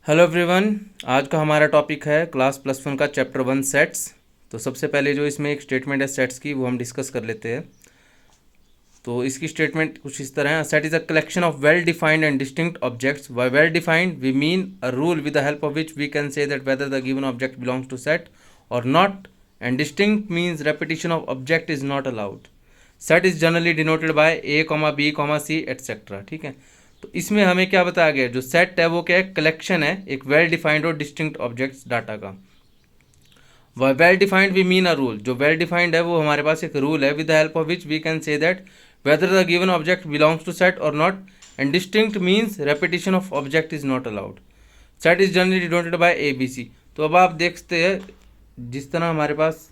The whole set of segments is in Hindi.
Hello everyone. आज का हमारा टॉपिक है क्लास +1 का चैप्टर 1 सेट्स। तो सबसे पहले जो इसमें एक स्टेटमेंट है सेट्स की, वो हम डिस्कस कर लेते हैं। तो इसकी स्टेटमेंट कुछ इस तरह है। Set is a collection of well defined and distinct objects. By well defined we mean a rule with the help of which we can say that whether the given object belongs to set or not, and distinct means repetition of object is not allowed. Set is generally denoted by A, B, C etcetera. ठीक है। तो इसमें हमें क्या बताया गया, जो सेट है वो क्या है, कलेक्शन है एक वेल डिफाइंड और डिस्टिंक्ट ऑब्जेक्ट्स डाटा का। Well defined we mean a rule, जो वेल डिफाइंड है वो हमारे पास एक रूल है with the help of which we can say that whether the given object belongs to set or not, and distinct means repetition of object is not allowed. Set is generally denoted by A B C. तो अब आप देखते हैं जिस तरह हमारे पास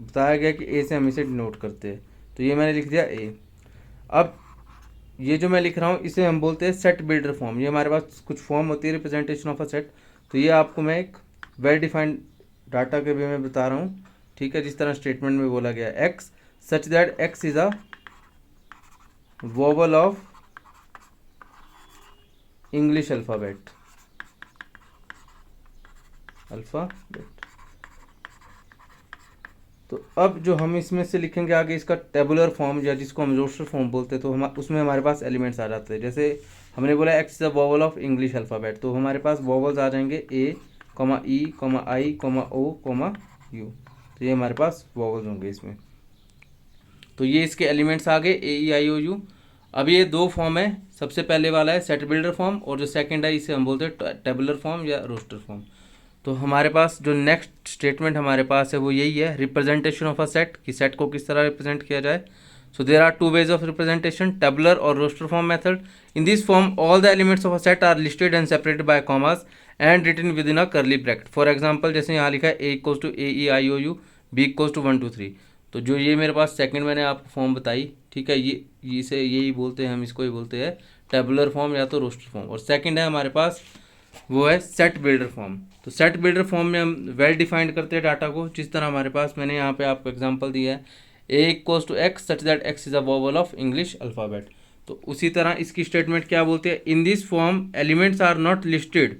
बताया गया कि ए से हम इसे डिनोट करते हैं, तो ये मैंने लिख दिया ए। अब ये जो मैं लिख रहा हूँ इसे हम बोलते हैं सेट बिल्डर फॉर्म। ये हमारे पास कुछ फॉर्म होती है रिप्रेजेंटेशन ऑफ अ सेट। तो ये आपको मैं एक वेल डिफाइंड डाटा के वे में बता रहा हूँ। ठीक है, जिस तरह स्टेटमेंट में बोला गया x such that x is a vowel of English alphabet. तो अब जो हम इसमें से लिखेंगे आगे इसका टेबुलर फॉर्म या जिसको हम रोस्टर फॉर्म बोलते हैं, तो हम उसमें हमारे पास एलिमेंट्स आ जाते हैं। जैसे हमने बोला x is a vowel of English alphabet, तो हमारे पास वोवल्स आ जाएंगे ए, ई, आई, ओ, यू। तो ये हमारे पास वोवल्स होंगे इसमें। तो ये इसके एलिमेंट्स आ गए ए, आई, ओ, यू। अब ये दो फॉर्म है। सबसे पहले वाला है सेट बिल्डर फॉर्म, और जो सेकंड है इसे हम बोलते हैं टेबुलर फॉर्म या रोस्टर फॉर्म। तो हमारे पास जो नेक्स्ट स्टेटमेंट हमारे पास है वो यही है, रिप्रेजेंटेशन ऑफ अ सेट, कि सेट को किस तरह रिप्रेजेंट किया जाए। So there are two ways of representation, tabular or roster form method. In this form all the elements of a set are listed and separated by commas and written within a curly bracket. For example जैसे यहाँ लिखा है A equals to A, E, I, O, U, B equals to 1 2 3। तो जो ये मेरे पास सेकंड मैंने आपको फॉर्म बताई, ठीक है, ये इसे यही बोलते हैं, हम इसको ही बोलते हैं टेबुलर फॉर्म या तो रोस्टर फॉर्म। और सेकंड है हमारे पास वो है सेट बिल्डर फॉर्म। तो सेट बिल्डर फॉर्म में हम वेल डिफाइंड करते हैं डाटा को, जिस तरह हमारे पास मैंने यहाँ पे आपको एग्जांपल दिया है A equals to x such that x is a vowel of English alphabet. तो उसी तरह इसकी स्टेटमेंट क्या बोलते हैं, in this form elements are not listed.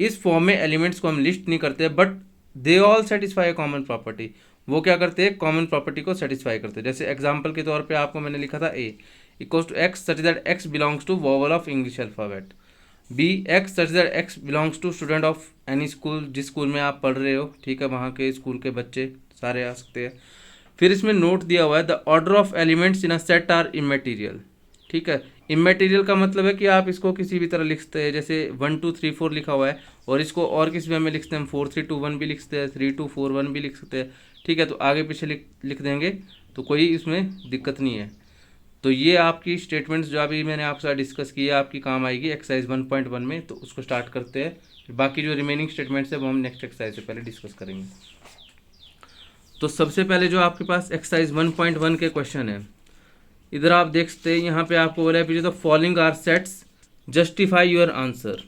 इस फॉर्म में एलिमेंट्स को हम लिस्ट नहीं करते, but they all satisfy a common property. वो क्या करते हैं, कॉमन प्रॉपर्टी को सेटिस्फाई करते हैं। जैसे एग्जाम्पल के तौर पर आपको मैंने लिखा था A equals to x such that x belongs to vowel of English alphabet. B x such that x belongs to student of any school, जिस स्कूल में आप पढ़ रहे हो, ठीक है, वहाँ के स्कूल के बच्चे सारे आ सकते हैं। फिर इसमें नोट दिया हुआ है the order of elements in a set are immaterial. ठीक है, इमेटीरियल का मतलब है कि आप इसको किसी भी तरह लिख सकते हैं। जैसे 1 2 3 4 लिखा हुआ है, और इसको और किसी वे में लिख सकते हैं, 4 3 2 1 भी लिख सकते हैं, 3 2 4 1 भी लिख सकते हैं। ठीक है, तो आगे पीछे लिख देंगे, तो कोई इसमें दिक्कत नहीं है। तो ये आपकी स्टेटमेंट्स जो अभी मैंने आपके साथ डिस्कस की है आपकी काम आएगी एक्सरसाइज 1.1 में। तो उसको स्टार्ट करते हैं, फिर बाकी जो रिमेनिंग स्टेटमेंट्स है वो हम नेक्स्ट एक्सरसाइज से पहले डिस्कस करेंगे। तो सबसे पहले जो आपके पास एक्सरसाइज 1.1 के क्वेश्चन है, इधर आप देख सकते हैं, यहाँ पे आपको बोला है the following are sets, justify your answer.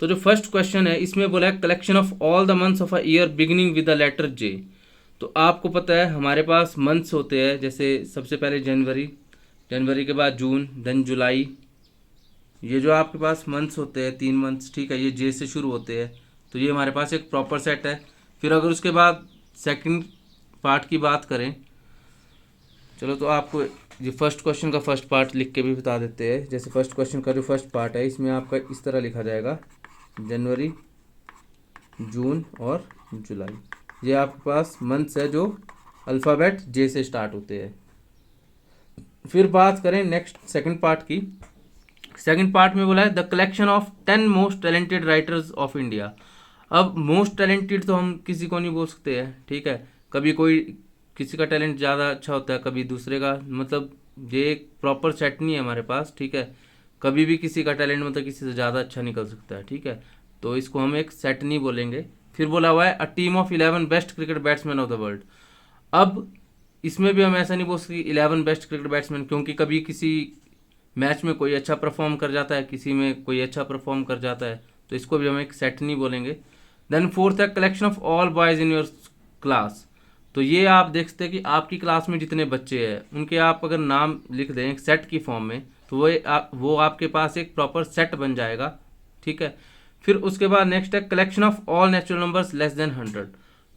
तो जो फर्स्ट क्वेश्चन है इसमें बोला है collection of all the months of a year beginning with the letter J. तो आपको पता है हमारे पास मंथ्स होते हैं, जैसे सबसे पहले जनवरी, जनवरी के बाद जून, देन जुलाई। ये जो आपके पास मंथ्स होते हैं 3 मंथ्स, ठीक है, ये जे से शुरू होते हैं। तो ये हमारे पास एक प्रॉपर सेट है। फिर अगर उसके बाद सेकंड पार्ट की बात करें, चलो तो आपको ये फर्स्ट क्वेश्चन का फर्स्ट पार्ट लिख के भी बता देते हैं। जैसे फर्स्ट क्वेश्चन का जो फर्स्ट पार्ट है इसमें आपका इस तरह लिखा जाएगा, जनवरी, जून और जुलाई। ये आपके पास मंथ्स है जो अल्फ़ाबेट जे से स्टार्ट होते हैं। फिर बात करें नेक्स्ट सेकंड पार्ट की। सेकंड पार्ट में बोला है the collection of 10 most talented writers of India. अब मोस्ट टैलेंटेड तो हम किसी को नहीं बोल सकते हैं, ठीक है, कभी कोई किसी का टैलेंट ज़्यादा अच्छा होता है, कभी दूसरे का, मतलब ये एक प्रॉपर सेट नहीं है हमारे पास, ठीक है। कभी भी किसी का टैलेंट मतलब किसी से ज़्यादा अच्छा निकल सकता है, ठीक है, तो इसको हम एक सेट नहीं बोलेंगे। फिर बोला हुआ है a team of 11 best cricket batsman of the world. अब इसमें भी हम ऐसा नहीं बोल सकते 11 बेस्ट क्रिकेट बैट्समैन, क्योंकि कभी किसी मैच में कोई अच्छा परफॉर्म कर जाता है, किसी में कोई अच्छा परफॉर्म कर जाता है, तो इसको भी हम एक सेट नहीं बोलेंगे। देन फोर्थ है collection of all boys in your class. तो ये आप देख सकते हैं कि आपकी क्लास में जितने बच्चे हैं उनके आप अगर नाम लिख दें एक सेट की फॉर्म में, तो वो आपके पास एक प्रॉपर सेट बन जाएगा, ठीक है। फिर उसके बाद नेक्स्ट है collection of all natural numbers less than 100।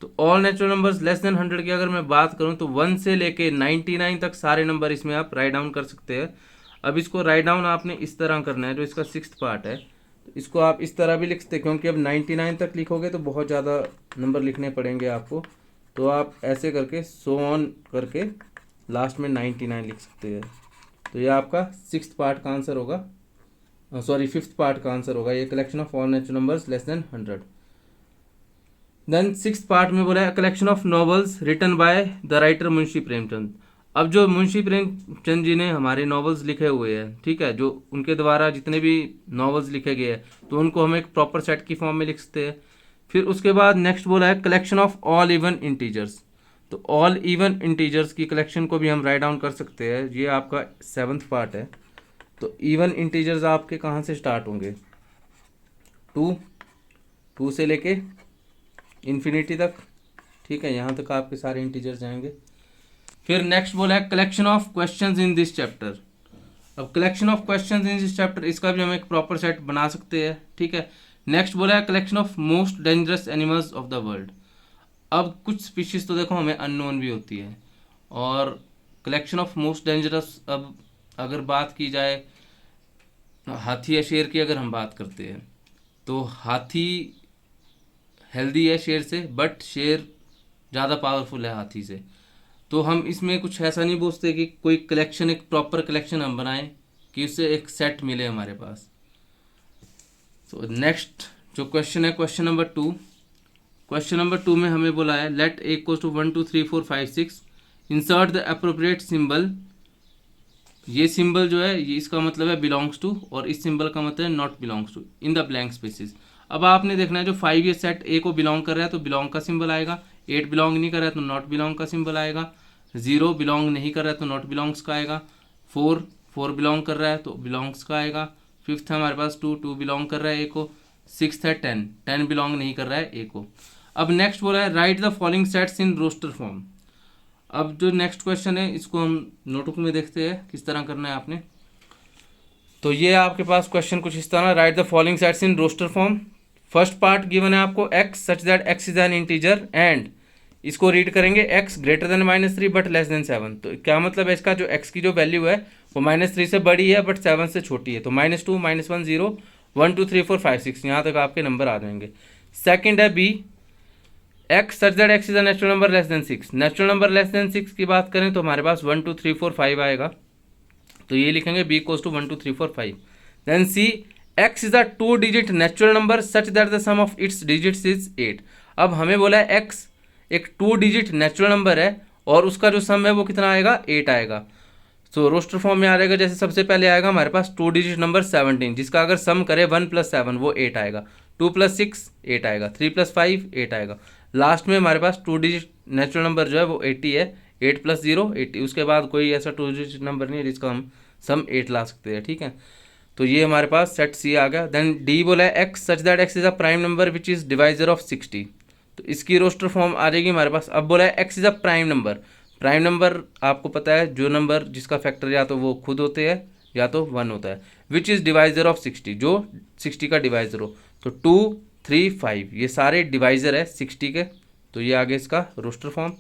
तो all natural numbers less than 100 की अगर मैं बात करूं तो 1 से लेके 99 तक सारे नंबर इसमें आप राइट डाउन कर सकते हैं। अब इसको राइट डाउन आपने इस तरह करना है, जो इसका 6th पार्ट है तो इसको आप इस तरह भी लिख सकते हैं, क्योंकि अब 99 तक लिखोगे तो बहुत ज़्यादा नंबर लिखने पड़ेंगे आपको, तो आप ऐसे करके सो ऑन करके लास्ट में 99 लिख सकते हैं। तो ये आपका 6th पार्ट का आंसर होगा, सॉरी 5th पार्ट का आंसर होगा ये, collection of all natural numbers less than 100। Then 6th part में बोला है collection of novels written by the writer Munshi Premchand. अब जो मुंशी प्रेमचंद जी ने हमारे नॉवेल्स लिखे हुए हैं, ठीक है, जो उनके द्वारा जितने भी नॉवेल्स लिखे गए हैं तो उनको हम एक प्रॉपर सेट की फॉर्म में लिख सकते हैं। फिर उसके बाद नेक्स्ट बोला है collection of all even integers. तो ऑल इवन इंटीजर्स की कलेक्शन को भी हम राइट डाउन कर सकते हैं, ये आपका 7th पार्ट है। तो इवन इंटीजर्स आपके कहाँ से स्टार्ट होंगे, 2 से लेके इन्फिनिटी तक, ठीक है, यहाँ तक आपके सारे इंटीजर्स जाएंगे। फिर नेक्स्ट बोला है collection of questions in this chapter. अब collection of questions in this chapter, इसका भी हम एक प्रॉपर सेट बना सकते हैं, ठीक है। नेक्स्ट बोला है collection of most dangerous animals of the world. अब कुछ स्पीशीज तो देखो हमें अननोन भी होती है, और कलेक्शन ऑफ मोस्ट डेंजरस, अब अगर बात की जाए हाथी या शेर की अगर हम बात करते हैं तो हाथी हेल्दी है शेर से, बट शेर ज़्यादा पावरफुल है हाथी से। तो हम इसमें कुछ ऐसा नहीं बोलते कि कोई कलेक्शन, एक प्रॉपर कलेक्शन हम बनाएं कि उससे एक सेट मिले हमारे पास। तो नेक्स्ट जो क्वेश्चन है क्वेश्चन नंबर 2। क्वेश्चन नंबर 2 में हमें बोला है let A equals to 1 2 3 4 5 6 insert the appropriate symbol. ये सिंबल जो है ये इसका मतलब है बिलोंग्स टू, और इस सिंबल का मतलब है not belongs to in the blank spaces. अब आपने देखना है जो 5 ये सेट ए को बिलोंग कर रहा है तो बिलोंग का सिंबल आएगा, 8 बिलोंग नहीं कर रहा है तो नॉट बिलोंग का सिंबल आएगा, 0 बिलोंग नहीं कर रहा है तो नॉट बिलोंग्स का आएगा, 4 बिलोंग कर रहा है तो बिलोंग्स का आएगा, 5th है हमारे पास 2 बिलोंग कर रहा है ए को, 6th है 10 बिलोंग नहीं कर रहा है ए को। अब नेक्स्ट बोला है write the following sets in roster form. अब जो नेक्स्ट क्वेश्चन है इसको हम नोटबुक में देखते हैं किस तरह करना है आपने। तो ये आपके पास क्वेश्चन कुछ इस तरह, write the following sets in roster form. First part given है आपको x such that x is an integer and, इसको रीड करेंगे x greater than -3 but less than 7। तो क्या मतलब है इसका, जो x की जो वैल्यू है वो -3 से बड़ी है बट 7 से छोटी है। तो -2 -1 0 1 2 3 4 5 6 यहाँ तक आपके नंबर आ जाएंगे। सेकंड है b x such that x is a natural number less than 6। Natural number less than 6 की बात करें तो हमारे पास 1 2 3 4 5 आएगा, तो ये लिखेंगे b equals to 1 2 3 4 5। Then c x is a 2 digit natural number such that the sum of its digits is 8। अब हमें बोला है x एक 2 डिजिट नेचुरल नंबर है और उसका जो सम है वो कितना आएगा, 8 आएगा। तो रोस्टर फॉर्म में आ जाएगा, जैसे सबसे पहले आएगा हमारे पास 2 डिजिट नंबर 17, जिसका अगर सम करे 1 + 7 वो 8 आएगा, 2 + 6 8 आएगा, 3 + 5 8 आएगा। लास्ट में हमारे पास 2 डिजिट नेचुरल नंबर जो है वो 80 है, 8 + 0 80। उसके बाद कोई ऐसा 2 डिजिट नंबर नहीं है जिसका हम सम 8 ला सकते हैं, ठीक है। तो ये हमारे पास सेट सी आ गया। देन डी बोला है x such that x is a prime number which is divisor of 60। तो इसकी रोस्टर फॉर्म आ जाएगी हमारे पास। अब बोला है x is a prime number. Prime number आपको पता है जो नंबर जिसका फैक्टर या तो वो खुद होते हैं या तो 1 होता है, विच इज़ डिवाइजर ऑफ 60, जो 60 का डिवाइजर हो। तो 2 3 5 ये सारे डिवाइजर है 60 के, तो ये आगे इसका रोस्टर फॉर्म।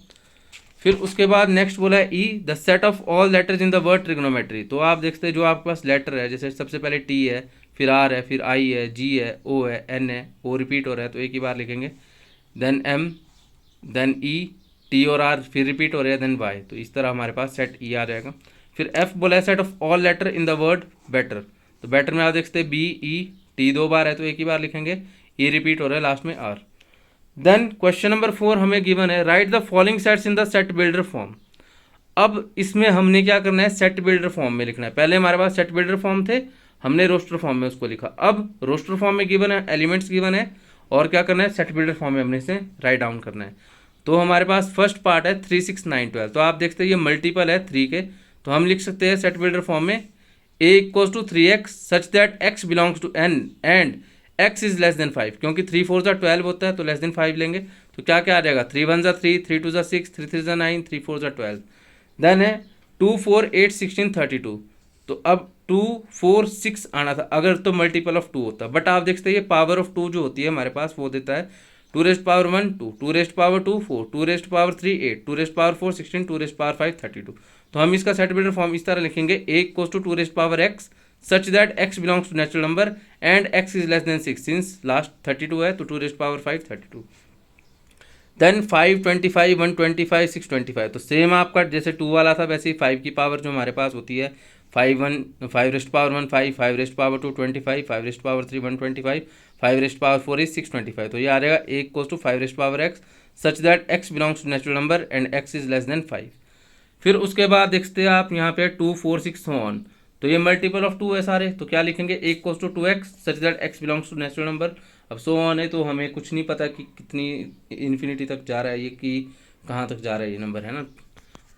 फिर उसके बाद नेक्स्ट बोला है e the set of all letters in the word trigonometry. तो आप देखते हैं जो आपके पास लेटर है, जैसे सबसे पहले टी है, फिर आर है, फिर आई है, जी है, ओ है, एन है, ओ रिपीट हो रहा है तो एक ही बार लिखेंगे, देन एम, देन ई, टी और आर फिर रिपीट हो रहे हैं, देन वाई। तो इस तरह हमारे पास सेट ई आ जाएगा। फिर एफ बोला है set of all letter in the word better. तो बेटर में आप देखते हैं बी ई, टी 2 बार है तो एक ही बार लिखेंगे, ई रिपीट हो रहा है लास्ट में आर। देन क्वेश्चन नंबर 4 हमें गिवन है write the following sets in the set builder form. अब इसमें हमने क्या करना है, सेट बिल्डर फॉर्म में लिखना है। पहले हमारे पास सेट बिल्डर फॉर्म थे, हमने रोस्टर फॉर्म में उसको लिखा। अब रोस्टर फॉर्म में गिवन है, एलिमेंट्स गिवन है, और क्या करना है, सेट बिल्डर फॉर्म में हमने इसे राइट डाउन करना है। तो हमारे पास फर्स्ट पार्ट है 3 6 9 12। तो आप देखते हैं ये मल्टीपल है 3 के, तो हम लिख सकते हैं सेट बिल्डर फॉर्म में a equals to 3x such that x belongs to n and x is less than 5। क्योंकि 3 4 12 होता है तो लेस देन 5 लेंगे, तो क्या क्या आ जाएगा, 3 1 3, 3 2 6, 3 3 9, 3 4 12। देन है 2 4 8 16 32। तो अब 2 4 6 आना था अगर तो मल्टीपल ऑफ 2 होता, बट आप देखते हैं ये पावर ऑफ 2 जो होती है हमारे पास वो देता है 2 raised power 1 2, 2 raised power 2 4, 2 raised power 3 8, 2 raised power 4 16, 2 raised power 5 32। तो हम इसका सेट बिल्डर फॉर्म इस तरह लिखेंगे, a equals to 2 raised power x such that x belongs to natural number and x is less than 6, since last 32 है तो 2 रेस्ट पावर 5 32। देन 5 25 125 625, तो सेम आपका जैसे 2 वाला था वैसे ही 5 की पावर जो हमारे पास होती है 5 raised power 1 5, 5 raised power 2 25, 5 raised power 3 125, 5 raised power 4 is 625। तो ये आ जाएगा a equals to 5 raised power x such that x belongs to natural number and x is less than 5। फिर उसके बाद देखते हैं आप यहाँ पे 2 4 6 ऑन, तो ये मल्टीपल ऑफ 2 है सारे, तो क्या लिखेंगे a equals to 2x such that x belongs to natural number. अब सो ऑन है तो हमें कुछ नहीं पता कि कितनी इन्फिनिटी तक जा रहा है ये, कि कहाँ तक जा रहा है ये नंबर, है ना।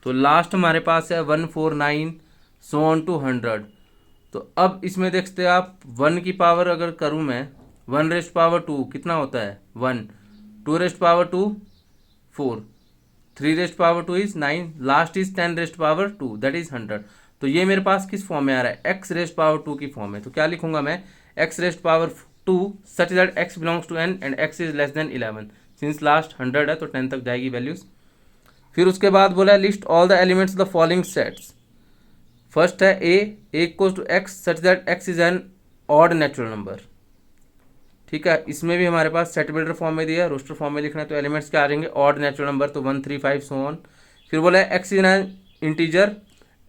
तो लास्ट हमारे पास है 149 सो ऑन टू 100। तो अब इसमें देखते हैं आप 1 की पावर अगर करूँ मैं 1 रेस्ट पावर 2 कितना होता है 1, 2 raised power 2 4, 3 rest power 2 is 9, last is 10 rest power 2 that is 100। तो ये मेरे पास किस फॉर्म में आ रहा है x रेस्ट पावर 2 की फॉर्म में। तो क्या लिखूंगा मैं x raised power 2 such that x belongs to n and x is less than 11, since last 100 है तो 10 तक जाएगी वैल्यूज। फिर उसके बाद बोला है list all the elements the following sets. First है a equals to x such that x is an odd natural number, ठीक है। इसमें भी हमारे पास सेट बिल्डर फॉर्म में दिया है, रोस्टर फॉर्म में लिखना है, तो एलिमेंट्स क्या आ जाएंगे ऑड नेचुरल नंबर, तो 1 3 5 सो ऑन। फिर बोला है x is an integer,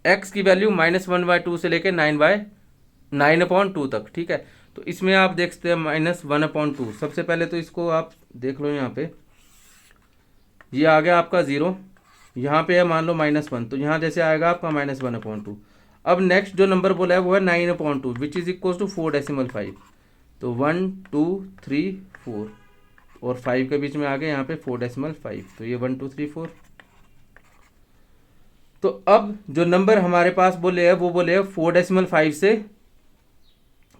x की वैल्यू -1/2 से लेके 9/9/2 तक, ठीक है। तो इसमें आप देखते हैं -1/2, सबसे पहले तो इसको आप देख लो, यहाँ पे ये आ गया आपका 0, यहाँ पे है मान लो -1, तो यहाँ जैसे आएगा आपका -1/2। अब नेक्स्ट जो नंबर बोला है वो है 9/2 विच इज इक्वल टू 4.5, तो 1 2 3 4 और 5 के बीच में आ गए यहाँ पे 4.5, तो ये 1 2 3 4। तो अब जो नंबर हमारे पास बोले हैं वो बोले हैं 4.5 से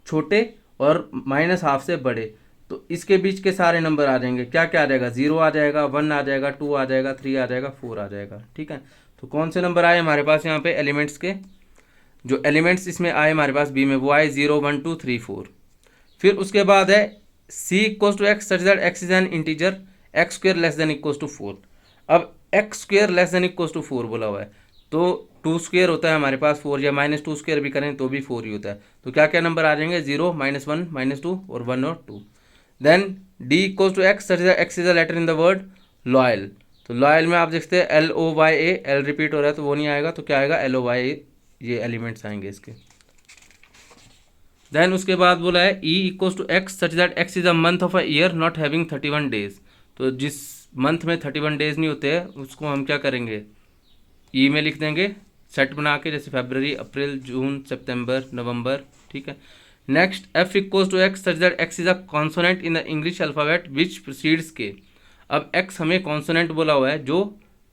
छोटे और -12 से बड़े, तो इसके बीच के सारे नंबर आ जाएंगे, क्या क्या आ जाएगा 0 आ जाएगा, 1 आ जाएगा, 2 आ जाएगा, 3 आ जाएगा, 4 आ जाएगा, ठीक है। तो कौन से नंबर आए हमारे पास यहाँ पे एलिमेंट्स के, जो एलिमेंट्स इसमें आए हमारे पास बी में वो आए 0 1 2 3 4। फिर उसके बाद है c equals to x such that x is an integer x square less than equals to 4। अब x square less than equals to 4 बोला हुआ है, तो 2 स्क्वेयर होता है हमारे पास 4, या -2 स्क्वेयर भी करें तो भी 4 ही होता है। तो क्या क्या नंबर आ जाएंगे 0 -1 -2 और 1 और 2। Then d equals to x such that x is a letter in the word loyal, तो लॉयल में आप देखते हैं LOYA, L रिपीट हो रहा है तो वो नहीं आएगा, तो क्या आएगा LOYA, ये एलिमेंट्स आएंगे इसके। देन उसके बाद बोला है e equals to x such that x is a month of a year not having 31 days, तो जिस मंथ में 31 डेज नहीं होते हैं उसको हम क्या करेंगे ई में लिख देंगे सेट बना के, जैसे फरवरी अप्रैल जून सितंबर नवंबर, ठीक है। Next f equals to x such that x is a consonant in the English alphabet which precedes k। अब x हमें कॉन्सोनेंट बोला हुआ है जो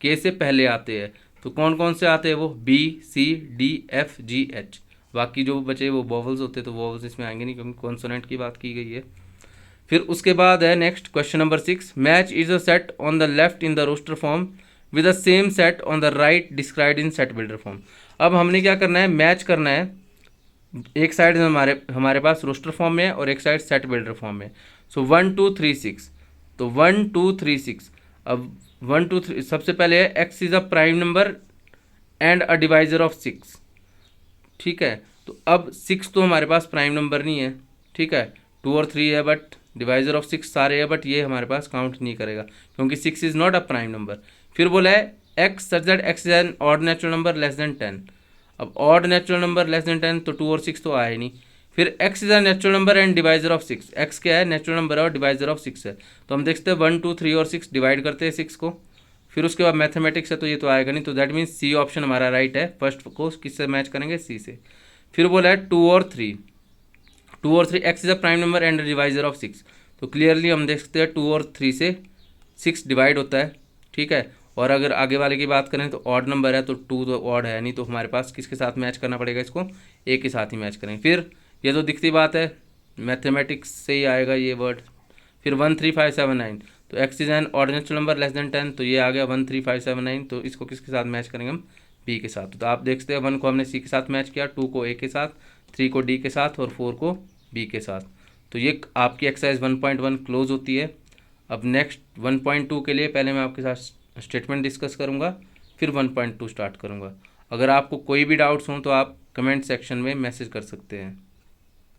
k से पहले आते हैं, तो कौन कौन से आते हैं वो B C D F G H, बाकी जो बचे वो वॉवल्स होते हैं, तो वॉवल्स इसमें आएंगे नहीं क्योंकि कॉन्सोनेंट की बात की गई है। फिर उसके बाद है next question number 6, match is a set on the left in the roster form with the same set on the right described in set builder form. अब हमने क्या करना है मैच करना है, एक साइड हमारे पास रोस्टर फॉर्म में है और एक साइड सेट बिल्डर फॉर्म में। सो 1 2 3 6, तो 1 2 3 6। अब 1 2 3 सबसे पहले है x is a prime number and a divisor of 6, ठीक है। तो अब 6 तो हमारे पास प्राइम नंबर नहीं है, ठीक है, 2 और 3 है बट डिवाइजर ऑफ 6 सारे है, बट ये हमारे पास काउंट नहीं करेगा क्योंकि 6 is not a prime number. फिर बोला है x such that x is an odd natural number less than 10। अब odd natural number less than 10 तो 2 और 6 तो आया ही नहीं। फिर x is a natural number and divisor of 6, x क्या है नेचुरल नंबर है और डिवाइजर ऑफ 6 है, तो हम देखते हैं 1 2 3 और 6 डिवाइड करते हैं 6 को। फिर उसके बाद मैथमेटिक्स है तो ये तो आएगा नहीं, तो दैट मीन्स सी ऑप्शन हमारा राइट है, फर्स्ट को किससे मैच करेंगे सी से। फिर बोला है 2 और 3, 2 और 3 x is a prime number and divisor of 6, तो क्लियरली हम देख सकते हैं 2 और 3 से 6 डिवाइड होता है, ठीक है। और अगर आगे वाले की बात करें तो ऑड नंबर है तो 2 तो ऑड है नहीं, तो हमारे पास किसके साथ मैच करना पड़ेगा इसको, ए के साथ ही मैच करेंगे। फिर ये तो दिखती बात है मैथमेटिक्स से ही आएगा ये वर्ड। फिर 1 3 5 7 9, तो x is an odd natural number less than 10, तो ये आ गया 1 3 5 7 9, तो इसको किसके साथ मैच करेंगे हम बी के साथ। तो आप देखते हैं 1 को हमने सी के साथ मैच किया, 2 को ए के साथ, 3 को डी के साथ और 4 को बी के साथ। तो ये आपकी एक्सरसाइज 1.1 क्लोज होती है। अब नेक्स्ट 1.2 के लिए पहले मैं आपके साथ स्टेटमेंट डिस्कस करूँगा, फिर 1.2 स्टार्ट करूँगा। अगर आपको कोई भी डाउट्स हों तो आप कमेंट सेक्शन में मैसेज कर सकते हैं।